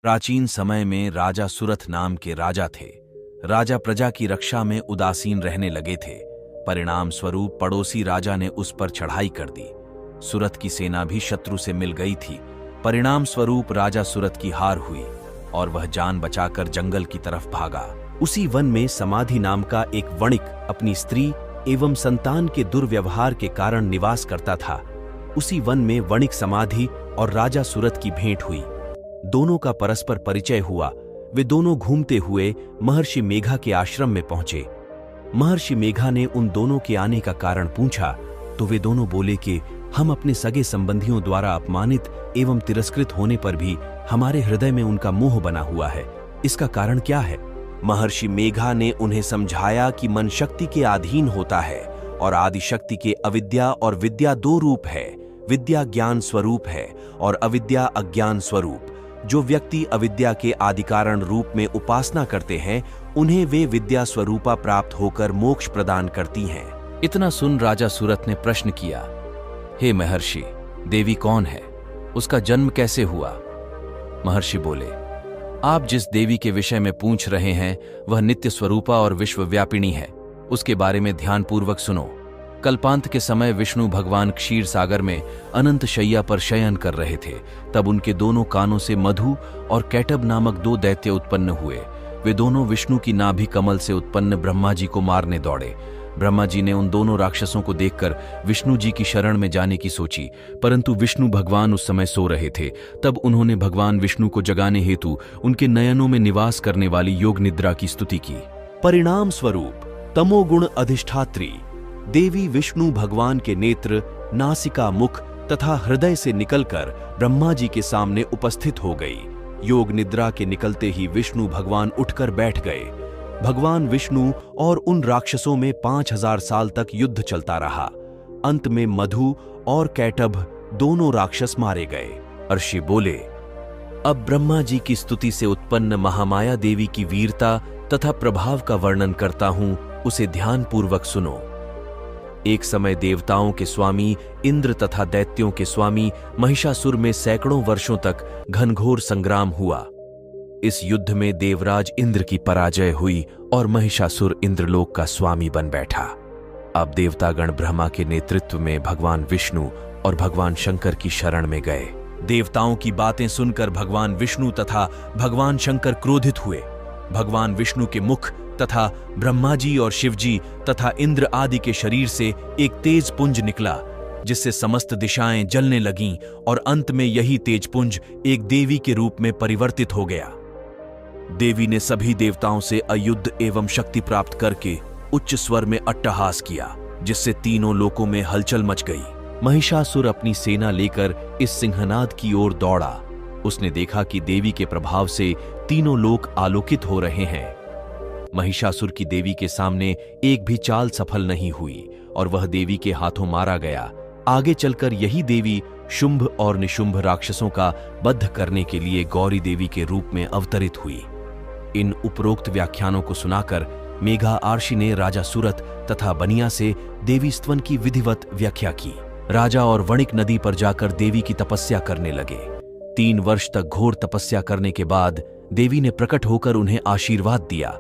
प्राचीन समय में राजा सुरथ नाम के राजा थे। राजा प्रजा की रक्षा में उदासीन रहने लगे थे। परिणाम स्वरूप पड़ोसी राजा ने उस पर चढ़ाई कर दी। सुरथ की सेना भी शत्रु से मिल गई थी। परिणाम स्वरूप राजा सुरथ की हार हुई और वह जान बचाकर जंगल की तरफ भागा। उसी वन में समाधि नाम का एक वणिक अपनी स्त्री एवं संतान के दुर्व्यवहार के कारण निवास करता था। उसी वन में वणिक समाधि और राजा सुरथ की भेंट हुई। दोनों का परस्पर परिचय हुआ। वे दोनों घूमते हुए महर्षि मेघा के आश्रम में पहुंचे। महर्षि मेघा ने उन दोनों के आने का कारण पूछा तो वे दोनों बोले कि हम अपने सगे संबंधियों द्वारा अपमानित एवं तिरस्कृत होने पर भी हमारे हृदय में उनका मोह बना हुआ है। इसका कारण क्या है? महर्षि मेघा ने उन्हें समझाया कि मन शक्ति के अधीन होता है और आदि शक्ति के अविद्या और विद्या दो रूप है। विद्या ज्ञान स्वरूप है और अविद्या अज्ञान स्वरूप। जो व्यक्ति अविद्या के आदिकारण रूप में उपासना करते हैं उन्हें वे विद्या स्वरूपा प्राप्त होकर मोक्ष प्रदान करती हैं। इतना सुन राजा सुरथ ने प्रश्न किया, हे महर्षि, देवी कौन है? उसका जन्म कैसे हुआ? महर्षि बोले, आप जिस देवी के विषय में पूछ रहे हैं वह नित्य स्वरूपा और विश्वव्यापिनी है। उसके बारे में ध्यानपूर्वक सुनो। कल्पांत के समय विष्णु भगवान क्षीर सागर में अनंत शैया पर शयन कर रहे थे। तब उनके दोनों कानों से मधु और कैटब नामक दो दैत्य उत्पन्न हुए। वे दोनों विष्णु की नाभि कमल से उत्पन्न ब्रह्मा जी को मारने दौड़े। ब्रह्मा जी ने उन दोनों राक्षसों को देखकर विष्णु जी की शरण में जाने की सोची, परंतु विष्णु भगवान उस समय सो रहे थे। तब उन्होंने भगवान विष्णु को जगाने हेतु उनके नयनों में निवास करने वाली योग निद्रा की स्तुति की। परिणाम स्वरूप तमोगुण अधिष्ठात्री देवी विष्णु भगवान के नेत्र, नासिका, मुख तथा हृदय से निकलकर ब्रह्मा जी के सामने उपस्थित हो गई। योग निद्रा के निकलते ही विष्णु भगवान उठकर बैठ गए। भगवान विष्णु और उन राक्षसों में 5000 साल तक युद्ध चलता रहा। अंत में मधु और कैटभ दोनों राक्षस मारे गए। अर्षि बोले, अब ब्रह्मा जी की स्तुति से उत्पन्न महामाया देवी की वीरता तथा प्रभाव का वर्णन करता हूं, उसे ध्यानपूर्वक सुनो। एक समय देवताओं के स्वामी इंद्र तथा दैत्यों के स्वामी महिषासुर में सैकड़ों वर्षों तक घनघोर संग्राम हुआ। इस युद्ध में देवराज इंद्र की पराजय हुई और महिषासुर इंद्रलोक का स्वामी बन बैठा। अब देवतागण ब्रह्मा के नेतृत्व में भगवान विष्णु और भगवान शंकर की शरण में गए। देवताओं की बातें सुनकर भगवान विष्णु तथा भगवान शंकर क्रोधित हुए। भगवान विष्णु के मुख तथा ब्रह्मा जी और शिव जी तथा इंद्र आदि के शरीर से एक तेज पुंज निकला, जिससे समस्त दिशाएं जलने लगीं और अंत में यही तेज पुंज एक देवी के रूप में परिवर्तित हो गया। देवी ने सभी देवताओं से अयुद्ध एवं शक्ति प्राप्त करके उच्च स्वर में अट्टहास किया, जिससे तीनों लोकों में हलचल मच गई। महिषासुर अपनी सेना लेकर इस सिंहनाद की ओर दौड़ा। उसने देखा कि देवी के प्रभाव से तीनों लोक आलोकित हो रहे हैं। महिषासुर की देवी के सामने एक भी चाल सफल नहीं हुई और वह देवी के हाथों मारा गया। आगे चलकर यही देवी शुंभ और निशुंभ राक्षसों का वध करने के लिए गौरी देवी के रूप में अवतरित हुई। इन उपरोक्त व्याख्यानों को सुनाकर मेघा आर्षि ने राजा सुरथ तथा बनिया से देवी स्तवन की विधिवत व्याख्या की। राजा और वणिक नदी पर जाकर देवी की तपस्या करने लगे। 3 वर्ष तक घोर तपस्या करने के बाद देवी ने प्रकट होकर उन्हें आशीर्वाद दिया।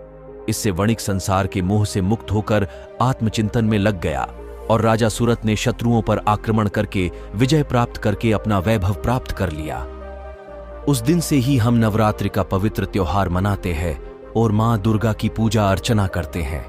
इससे वणिक संसार के मोह से मुक्त होकर आत्मचिंतन में लग गया और राजा सुरथ ने शत्रुओं पर आक्रमण करके विजय प्राप्त करके अपना वैभव प्राप्त कर लिया। उस दिन से ही हम नवरात्रि का पवित्र त्योहार मनाते हैं और मां दुर्गा की पूजा अर्चना करते हैं।